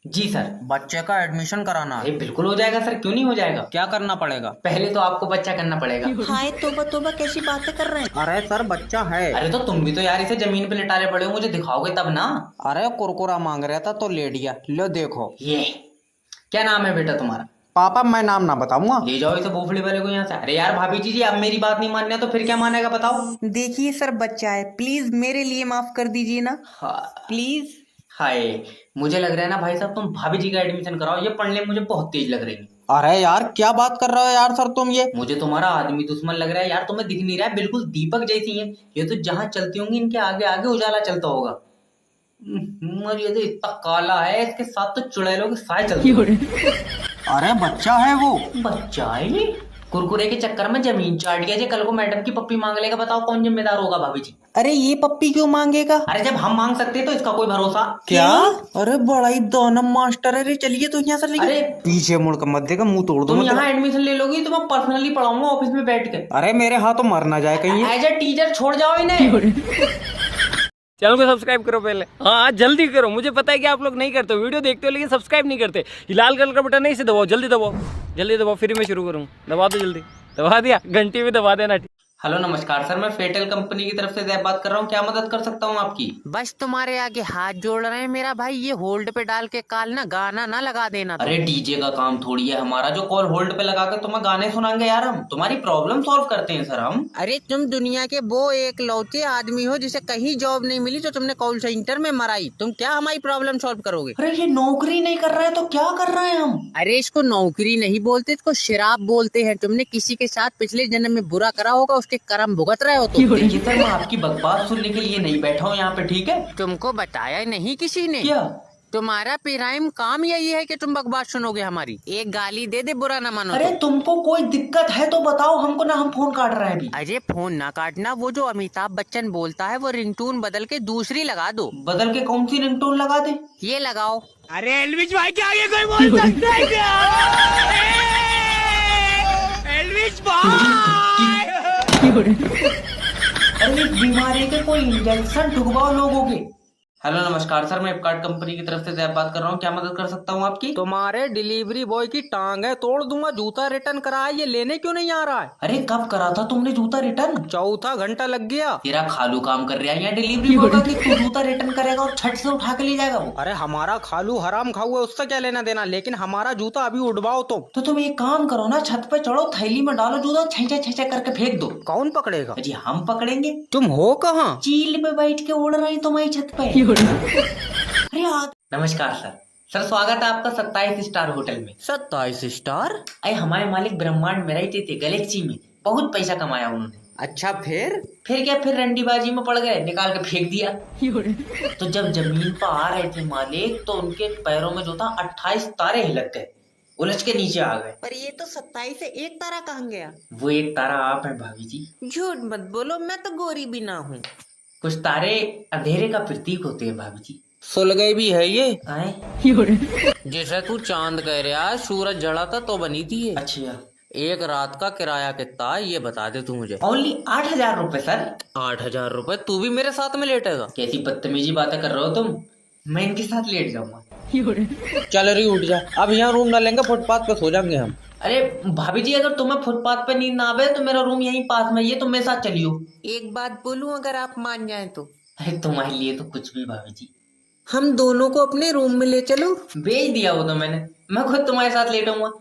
जी sir. बच्चे का admission कराना है। अरे बिल्कुल हो जाएगा सर, क्यों नहीं हो जाएगा। क्या करना पड़ेगा? पहले तो आपको बच्चा करना पड़ेगा। हाय तोबा तोबा, कैसी बातें कर रहे हैं। अरे सर बच्चा है। अरे तो तुम भी तो यार इसे जमीन पे लिटाले पड़े हो, मुझे दिखाओगे तब ना। अरे कुरकुरा मांग रहा था तो ले लिया। लो देखो। ये क्या नाम है बेटा तुम्हारा? पापा मैं नाम ना बताऊंगा। ले जाओ इसे भोफड़ी वाले को यहाँ से। अरे यार भाभी जी अब मेरी बात नहीं मानना तो फिर क्या मानेगा बताओ। देखिए सर, बच्चा है, प्लीज मेरे लिए माफ कर दीजिए ना, हाँ। प्लीज। हाय, मुझे लग रहा है ना भाई साहब, तुम भाभी जी का एडमिशन कराओ, ये पढ़ने में मुझे बहुत तेज लग रही है। अरे यार क्या बात कर रहे हो यार सर तुम ये। मुझे तुम्हारा आदमी दुश्मन लग रहा है यार, तुम्हें दिख नहीं रहा है, बिल्कुल दीपक जैसी है। ये तो जहां चलती होंगी इनके आगे आगे उजाला चलता होगा। और ये तो इतना काला है, इसके साथ तो चुड़ैलों की साय चलती है। अरे बच्चा है वो। बच्चा है ये? कुरकुरे के चक्कर में जमीन चाट गया जी, कल को मैडम की पप्पी मांग लेगा, बताओ कौन जिम्मेदार होगा भाभी जी। अरे ये पप्पी क्यों मांगेगा? अरे जब हम मांग सकते हैं तो इसका कोई भरोसा क्या? अरे बड़ा ही दानव मास्टर है रे। चलिए तो यहाँ से लेके। अरे पीछे मुड़ कर मत देगा, मुंह तोड़ तुम दूंगा। यहाँ एडमिशन ले लोगी तो मैं पर्सनली पढ़ाऊंगा ऑफिस में बैठ के। अरे मेरे हाथों मर ना जाए कहीं। एज ए टीचर छोड़ जाओ इन्हें। चैनल को सब्सक्राइब करो पहले। हाँ जल्दी करो, मुझे पता है कि आप लोग नहीं करते हो, वीडियो देखते हो लेकिन सब्सक्राइब नहीं करते। ये लाल कलर का बटन है, इसे दबाओ, जल्दी दबाओ, जल्दी दबाओ, फिर मैं शुरू करूँ। दबा दो जल्दी, दबा दिया, घंटी भी दबा देना। हेलो नमस्कार सर, मैं फेटल कंपनी की तरफ से जैब बात कर रहा हूँ, क्या मदद कर सकता हूँ आपकी? बस तुम्हारे आगे हाथ जोड़ रहे हैं मेरा भाई, ये होल्ड पे डाल के काल ना गाना ना लगा देना। अरे डीजे का काम थोड़ी है हमारा जो कॉल होल्ड पे लगा के तुम्हें गाने सुनाएंगे यार, हम तुम्हारी प्रॉब्लम सॉल्व करते हैं सर हम। अरे तुम दुनिया के वो एक लौते आदमी हो जिसे कहीं जॉब नहीं मिली तो तुमने कॉल सेंटर में मराई। तुम क्या हमारी प्रॉब्लम सॉल्व करोगे? अरे ये नौकरी नहीं कर रहे हैं तो क्या कर रहे हैं हम? अरे इसको नौकरी नहीं बोलते, इसको शराब बोलते हैं। तुमने किसी के साथ पिछले जन्म में बुरा करा होगा, उसके कर्म भुगत रहे हो तुम। देखिए सर, मैं आपकी बकवास सुनने के लिए नहीं बैठा हूँ यहाँ पे, ठीक है? तुमको बताया नहीं किसी ने? क्या? तुम्हारा पिराइम काम यही है कि तुम बकवास सुनोगे हमारी। एक गाली दे दे, बुरा ना मानो। अरे तुमको कोई दिक्कत है तो बताओ हमको ना, हम फोन काट रहे हैं अभी। अरे फोन ना काटना, वो जो अमिताभ बच्चन बोलता है वो रिंगटोन बदल के दूसरी लगा दो। बदल के कौन सी रिंगटोन लगा दे? ये लगाओ। अरे एलविश भाई के आगे कोई बोल सकता है क्या? एलविश भाई! अरे इस बीमारी के कोई इंजेक्शन ढुकवाओ लोगों के। हेलो नमस्कार सर, मैं फ्लिपकार्ट कंपनी की तरफ से जैब बात कर रहा हूँ, क्या मदद कर सकता हूँ आपकी? तुम्हारे डिलीवरी बॉय की टांग है तोड़ दूंगा। जूता रिटर्न करा है, ये लेने क्यों नहीं आ रहा है? अरे कब करा था तुमने जूता रिटर्न? चौथा घंटा लग गया। तेरा खालू काम कर रहा है यहाँ डिलीवरी बॉय का कि तू जूता रिटर्न करेगा और छट से उठा के ले जाएगा वो। अरे हमारा खालू हराम खाऊ है, उससे क्या लेना देना, लेकिन हमारा जूता अभी उड़वाओ तुम। तो तुम एक काम करो ना, छत पे चढ़ो, थैली में डालो जूता, छैचा छैचा करके फेंक दो। कौन पकड़ेगा? जी हम पकड़ेंगे। तुम हो कहाँ? चील पे बैठ के उड़ रहे हैं तुम्हारी छत पे। अरे नमस्कार सर। सर स्वागत है आपका 27 स्टार होटल में। 27 स्टार? अरे हमारे मालिक ब्रह्मांड में रहते थे, गैलेक्सी में, बहुत पैसा कमाया उन्होंने। अच्छा फिर क्या, फिर रंडीबाजी में पड़ गए, निकाल के फेंक दिया। तो जब जमीन पर आ रहे थे मालिक तो उनके पैरों में जो था 28 तारे हिलक गए, उलझ के नीचे आ गए। पर ये तो 27 से एक तारा कहाँ गया? वो एक तारा आप हैं भाभी जी। झूठ मत बोलो, मैं तो गोरी भी ना हूँ। कुछ तारे अंधेरे का प्रतीक होते हैं भाभी जी। सुलगई भी है ये। आए? जैसे तू चांद कह रहा है, सूरज जड़ा था तो बनी थी ये। अच्छा, एक रात का किराया कितना है ये बता दे तू मुझे। ओनली 8,000 रुपए सर। 8,000 रुपए? तू भी मेरे साथ में लेटेगा? कैसी बदतमीजी बातें कर रहे हो तुम, मैं इनके साथ लेट जाऊंगा। चल रही उठ जा, अब यहाँ रूम डालेंगे, फुटपाथ पे सो जाएंगे हम। अरे भाभी जी अगर तुम्हें फुटपाथ पे नींद ना आवे तो मेरा रूम यहीं पास में, ये तुम मेरे साथ चलियो। एक बात बोलूं, अगर आप मान जाएं तो अरे तुम्हारे लिए तो कुछ भी भाभी जी। हम दोनों को अपने रूम में ले चलो। भेज दिया वो तो मैंने, मैं खुद तुम्हारे साथ लेटूंगा।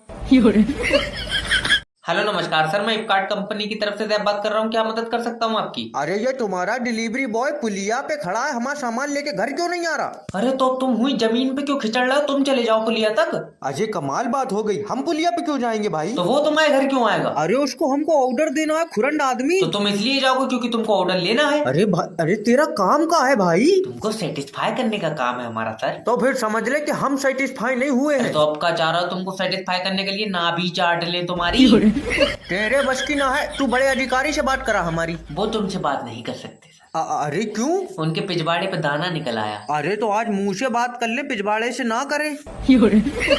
हेलो नमस्कार सर, मैं फ्लिपकार्ट कंपनी की तरफ से जैब बात कर रहा हूँ, क्या मदद कर सकता हूँ आपकी? अरे ये तुम्हारा डिलीवरी बॉय पुलिया पे खड़ा है, हमारा सामान लेके घर क्यों नहीं आ रहा? अरे तो तुम हुई जमीन पे क्यों खिंचड़ रहे हो, तुम चले जाओ पुलिया तक। अजय कमाल बात हो गई, हम पुलिया पे क्यों जाएंगे भाई? तो वो तुम्हारे घर क्यों आएगा? अरे उसको हमको ऑर्डर देना है, खुरंड आदमी। तो तुम इसलिए जाओगे क्योंकि तुमको ऑर्डर लेना है। अरे तेरा काम का है भाई? तुमको सेटिस्फाई करने का काम है हमारा सर। तो फिर समझ ले कि हम सेटिस्फाई नहीं हुए हैं। तो अब का चाह रहा हो तुमको सेटिस्फाई करने के लिए ना भी चाट ले तुम्हारी। तेरे बस की ना है, तू बड़े अधिकारी से बात करा हमारी। वो तुमसे बात नहीं कर सकते सर। अरे क्यों? उनके पिछवाड़े पे दाना निकल आया। अरे तो आज मुंह से बात कर ले, पिछवाड़े से ना करे।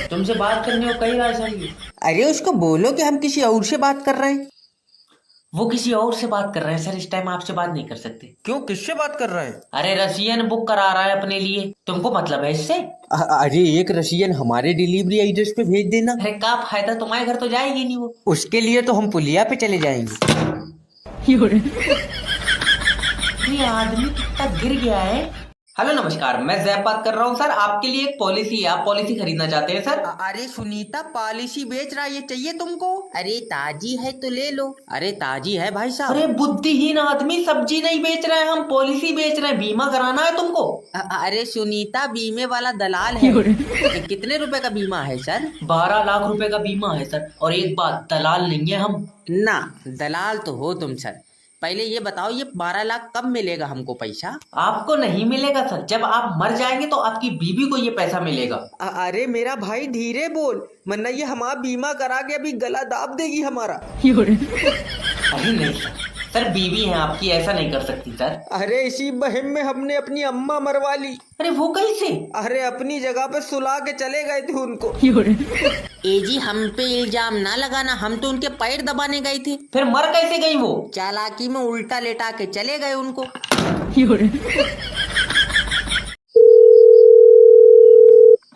तुमसे बात करने को कई बार चाहिए। अरे उसको बोलो कि हम किसी और से बात कर रहे हैं। वो किसी और से बात कर रहे हैं सर, इस टाइम आपसे बात नहीं कर सकते। क्यों, किससे बात कर रहे हैं? अरे रसियन बुक करा रहा है अपने लिए, तुमको मतलब है इससे? अरे एक रशियन हमारे डिलीवरी एड्रेस पे भेज देना। अरे क्या फायदा, तुम्हारे घर तो जाएगी नहीं वो। उसके लिए तो हम पुलिया पे चले जाएंगे। ये आदमी कितना गिर गया है। हेलो नमस्कार, मैं जैब बात कर रहा हूँ सर। आपके लिए एक पॉलिसी है, आप पॉलिसी खरीदना चाहते हैं सर? अरे सुनीता पॉलिसी बेच रहा है, ये चाहिए तुमको? अरे ताजी है तो ले लो। अरे ताजी है भाई साहब। अरे बुद्धिहीन आदमी, सब्जी नहीं बेच रहे हैं हम, पॉलिसी बेच रहे हैं। बीमा कराना है तुमको? अरे सुनीता बीमे वाला दलाल है। कितने रुपए का बीमा है सर? 12 लाख रुपए का बीमा है सर। और एक बात, दलाल नहीं है हम। ना, दलाल तो हो तुम सर। पहले ये बताओ, ये 12 लाख कब मिलेगा हमको पैसा? आपको नहीं मिलेगा सर, जब आप मर जाएंगे तो आपकी बीवी को ये पैसा मिलेगा। अरे मेरा भाई धीरे बोल, वरना ये हमारा बीमा करा के अभी गला दाब देगी हमारा। अरे नहीं सर, सर बीवी है आपकी, ऐसा नहीं कर सकती सर। अरे इसी बहम में हमने अपनी अम्मा मरवा ली। अरे वो कैसे? अरे अपनी जगह पे सुला के चले गए थे उनको। ए जी हम पे इल्जाम ना लगाना, हम तो उनके पैर दबाने गए थे। फिर मर कैसे गई वो? चालाकी में उल्टा लेटा के चले गए उनको।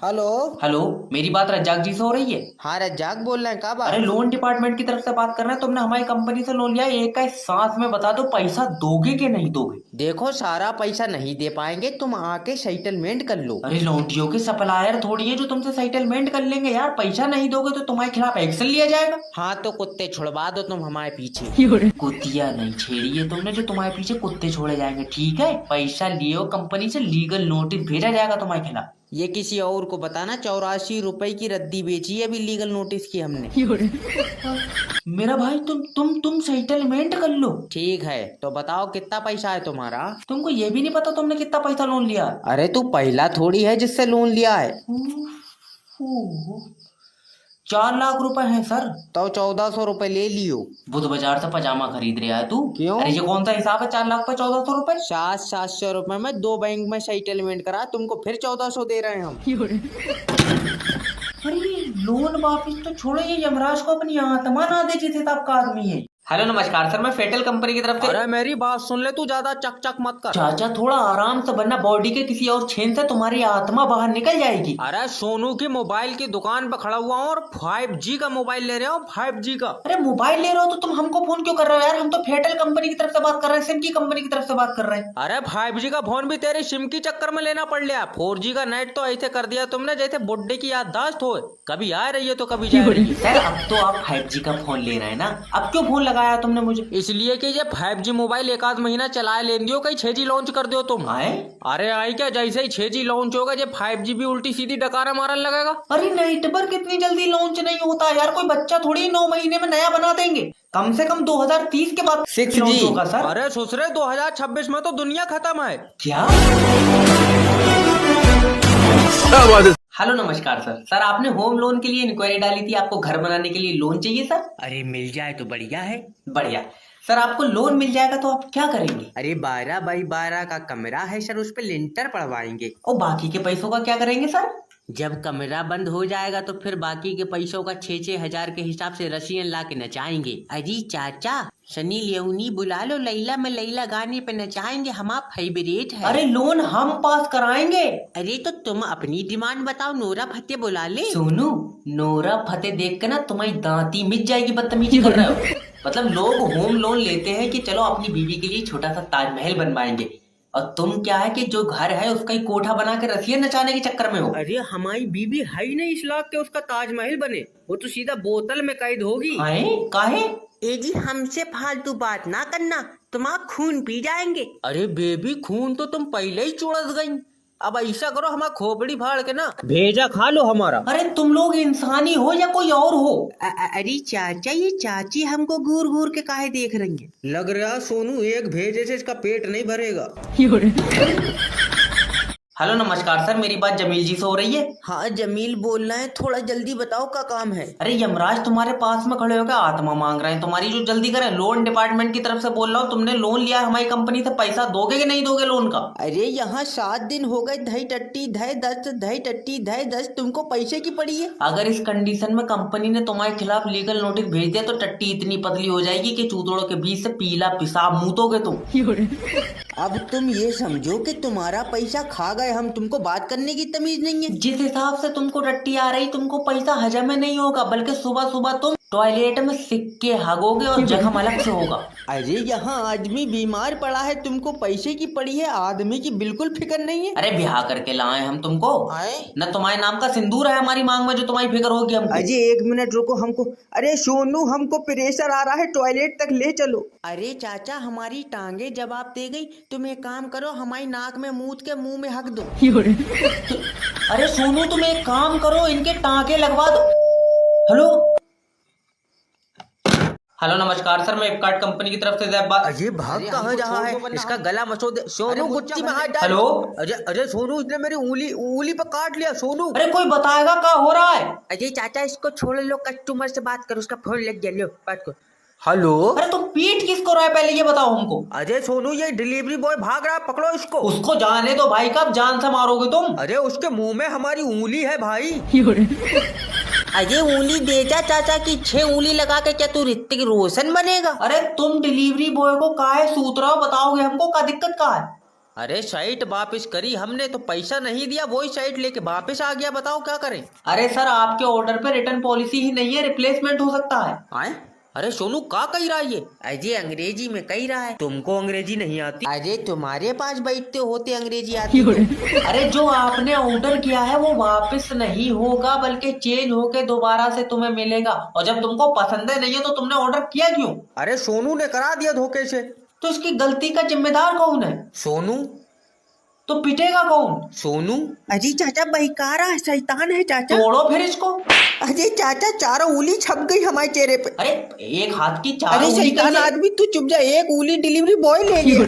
हेलो हेलो, मेरी बात रज्जाक जी से हो रही है? हाँ रज्जाक बोल रहे हैं, क्या बात? अरे लोन डिपार्टमेंट की तरफ से बात कर रहे हैं। तुमने हमारी कंपनी से लोन लिया, एक का सांस में बता दो, पैसा दोगे कि नहीं दोगे? देखो सारा पैसा नहीं दे पाएंगे, तुम आके सेटलमेंट कर लो। अरे लोटियों के सप्लायर थोड़ी है जो तुमसे सेटलमेंट कर लेंगे यार। पैसा नहीं दोगे तो तुम्हारे खिलाफ एक्शन लिया जाएगा। हाँ तो कुत्ते छुड़वा दो तुम हमारे पीछे। कुतिया नहीं छेड़ी है तुमने जो तुम्हारे पीछे कुत्ते छोड़े जाएंगे, ठीक है? पैसा लियो कंपनी से, लीगल नोटिस भेजा जाएगा तुम्हारे खिलाफ। ये किसी और को बताना, 84 रुपए की रद्दी बेची है अभी लीगल नोटिस की हमने। मेरा भाई तुम सेटलमेंट कर लो। ठीक है तो बताओ कितना पैसा है तुम्हारा? तुमको ये भी नहीं पता तुमने कितना पैसा लोन लिया? अरे तू पहला थोड़ी है जिससे लोन लिया है। 4 लाख रुपए हैं सर। तो 1400 रुपए ले लियो। बुध बाजार से पजामा खरीद रहा है तू? क्यों? अरे ये कौन सा हिसाब है 4 लाख पे 1400 रुपए? 700 रुपए में 2 बैंक में सेटलमेंट करा, तुमको फिर 1400 दे रहे हैं हम। अरे लोन वापिस तो छोड़ो, ये यमराज को अपनी आत्मा ना दे जिस हिसाब का आदमी है। हेलो नमस्कार सर, मैं फेटल कंपनी की तरफ से। अरे मेरी बात सुन ले, तू ज्यादा चक चक मत कर। चाचा थोड़ा आराम से, वरना बॉडी के किसी और छेद से तुम्हारी आत्मा बाहर निकल जाएगी। अरे सोनू की मोबाइल की दुकान पे खड़ा हुआ हूँ और 5G का मोबाइल ले रहा हूँ, 5G का। अरे मोबाइल ले रहे हो तो तुम हमको फोन क्यों कर रहे हो यार? हम तो फेटल कंपनी की तरफ से बात कर रहे हैं, सिम की कंपनी की तरफ से बात कर रहे हैं। अरे 5G का फोन भी तेरे सिम की चक्कर में लेना पड़ लिया। 4G का नेट तो ऐसे कर दिया तुमने जैसे बुड्ढे की याददाश्त हो, कभी आ रही है तो कभी जा रही है। सर अब तो आप 5G का फोन ले रहे हैं ना, अब क्यों फोन लगाया तुमने मुझे? इसलिए कि ये 5G मोबाइल एक आध महीना चलाए लेन दियो, कहीं 6G लॉन्च कर दो तुम। आए? अरे आई क्या, जैसे ही 6G लॉन्च होगा ये 5G भी उल्टी सीधी डकारा मारने लगेगा। अरे नेटवर्क इतनी जल्दी लॉन्च नहीं होता यार, कोई बच्चा थोड़ी 9 महीने में नया बना देंगे। कम से कम 2030 के बाद 6G लॉन्च होगा सर। अरे ससुरे 2026 में तो दुनिया खत्म है। क्या? हेलो नमस्कार सर। सर आपने होम लोन के लिए इंक्वायरी डाली थी, आपको घर बनाने के लिए लोन चाहिए सर? अरे मिल जाए तो बढ़िया है। बढ़िया सर, आपको लोन मिल जाएगा तो आप क्या करेंगे? अरे 12 बाई 12 का कमरा है सर, उस पे लिंटर पड़वाएंगे। और बाकी के पैसों का क्या करेंगे सर? जब कमरा बंद हो जाएगा तो फिर बाकी के पैसों का 6-6 हजार के हिसाब से रसियन ला के नचाएंगे। अजी चाचा सनी लियोनी बुला लो, लैला में लैला गाने पे नचाएंगे, हमारा फेवरेट है। अरे लोन हम पास कराएंगे। अरे तो तुम अपनी डिमांड बताओ, नोरा फतेह बुला ले। सोनू, नोरा फतेह देख के ना तुम्हारी दांती मिट जाएगी, बदतमीजी कर रहे हो। मतलब लोग होम लोन लेते हैं कि चलो अपनी बीवी के लिए छोटा सा ताजमहल बनवाएंगे, और तुम क्या है कि जो घर है उसका ही कोठा बना के रसियन नचाने के चक्कर में हो। अरे हमारी बीबी है ही नहीं इस लाख के उसका ताजमहल बने, वो तो सीधा बोतल में कैद होगी। काहे? ए जी हमसे फालतू बात ना करना, तुम्हारा खून पी जाएंगे। अरे बेबी खून तो तुम पहले ही चुड़स गई, अब ऐसा करो हमारा खोपड़ी फाड़ के ना भेजा खा लो हमारा। अरे तुम लोग इंसानी हो या कोई और हो? अरे चाचा ये चाची हमको घूर घूर के काहे देख रही है? लग रहा सोनू एक भेजे से इसका पेट नहीं भरेगा। हेलो नमस्कार सर, मेरी बात जमील जी से हो रही है? हाँ जमील बोल रहे हैं, थोड़ा जल्दी बताओ क्या काम है। अरे यमराज तुम्हारे पास में खड़े होकर आत्मा मांग रहे हैं तुम्हारी, जो जल्दी करें। लोन डिपार्टमेंट की तरफ से बोल रहा हूँ, तुमने लोन लिया है हमारी कंपनी से, पैसा दोगे कि नहीं दोगे लोन का? अरे यहाँ 7 दिन हो गए, धई टट्टी धई 10 धई टट्टी धई 10, तुमको पैसे की पड़ी है। अगर इस कंडीशन में कंपनी ने तुम्हारे खिलाफ लीगल नोटिस भेज दिया तो टट्टी इतनी पतली हो जाएगी कि चूतड़ों के बीच से पीला पेशाब मूतोगे तुम। अब तुम ये समझो कि तुम्हारा पैसा खा गए हम, तुमको बात करने की तमीज नहीं है। जिस हिसाब से तुमको टट्टी आ रही, तुमको पैसा हजम में नहीं होगा, बल्कि सुबह सुबह तुम टॉयलेट में सिक्के हगोगे और जख्म अलग से होगा। अरे यहाँ आदमी बीमार पड़ा है, तुमको पैसे की पड़ी है, आदमी की बिल्कुल फिक्र नहीं है। अरे ब्याह करके लाए हम तुमको, आए न तुम्हारे नाम का सिंदूर है हमारी मांग में जो तुम्हारी फिक्र होगी हमको। अजय 1 मिनट रुको, हमको अरे सोनू हमको प्रेशर आ रहा है, टॉयलेट तक ले चलो। अरे चाचा हमारी टांगे जवाब दे गई, तुम एक काम करो, हमारी नाक में मूत के मुंह में हक दो। अरे सोनू तुम एक काम करो, इनके टांके लगवा दो। हेलो नमस्कार सर, मैं फ्लिपकार्ट कंपनी की तरफ से जैब बात। अजय भाग कहाँ जा रहा है, इसका गला मसो दे। सोनू गुच्ची में हाथ डाल। हेलो अजय अजय सोनू इसने मेरी उंगली पर काट लिया। सोनू अरे कोई बताएगा क्या हो रहा है? अजय चाचा इसको छोड़ लो, कस्टमर से बात करो, उसका फोन लग गया, लो बात करो। हेलो। अरे तुम पीट किसको रहा है पहले ये बताओ हमको। अजय सोनू ये डिलीवरी बॉय भाग रहा है, पकड़ो इसको। उसको जाने दो भाई, कब जान से मारोगे तुम? अरे उसके मुंह में हमारी उंगली है भाई। अजय उंगली दे जा चाचा की, 6 उंगली लगा के क्या तू ऋतिक रोशन बनेगा? अरे तुम डिलीवरी बॉय को काहे सूत रहे हो, बताओगे हमको क्या दिक्कत का है? अरे साइट वापस करी हमने तो पैसा नहीं दिया, वही साइट लेके वापस आ गया, बताओ क्या करें। अरे सर आपके ऑर्डर पे रिटर्न पॉलिसी ही नहीं है, रिप्लेसमेंट हो सकता है। आए? अरे सोनू का कही रहा है ये? अजय अंग्रेजी में कही रहा है। तुमको अंग्रेजी नहीं आती? अजय तुम्हारे पास बैठते होते अंग्रेजी आती तो। अरे जो आपने ऑर्डर किया है वो वापस नहीं होगा, बल्कि चेंज होके दोबारा से तुम्हें मिलेगा। और जब तुमको पसंद नहीं है तो तुमने ऑर्डर किया क्यों? अरे सोनू ने करा दिया धोखे से। तो इसकी गलती का जिम्मेदार कौन है? सोनू। तो पिटेगा कौन? सोनू। अजय चाचा बहिकारा है, शैतान है चाचा। तोड़ो फिर इसको। अजय चाचा 4 उंगली छप गई हमारे चेहरे पे। अरे एक हाथ की 4 अरे उंगली शैतान कैसे? आदमी तू चुप जा, 1 उंगली डिलीवरी बॉय ले गया।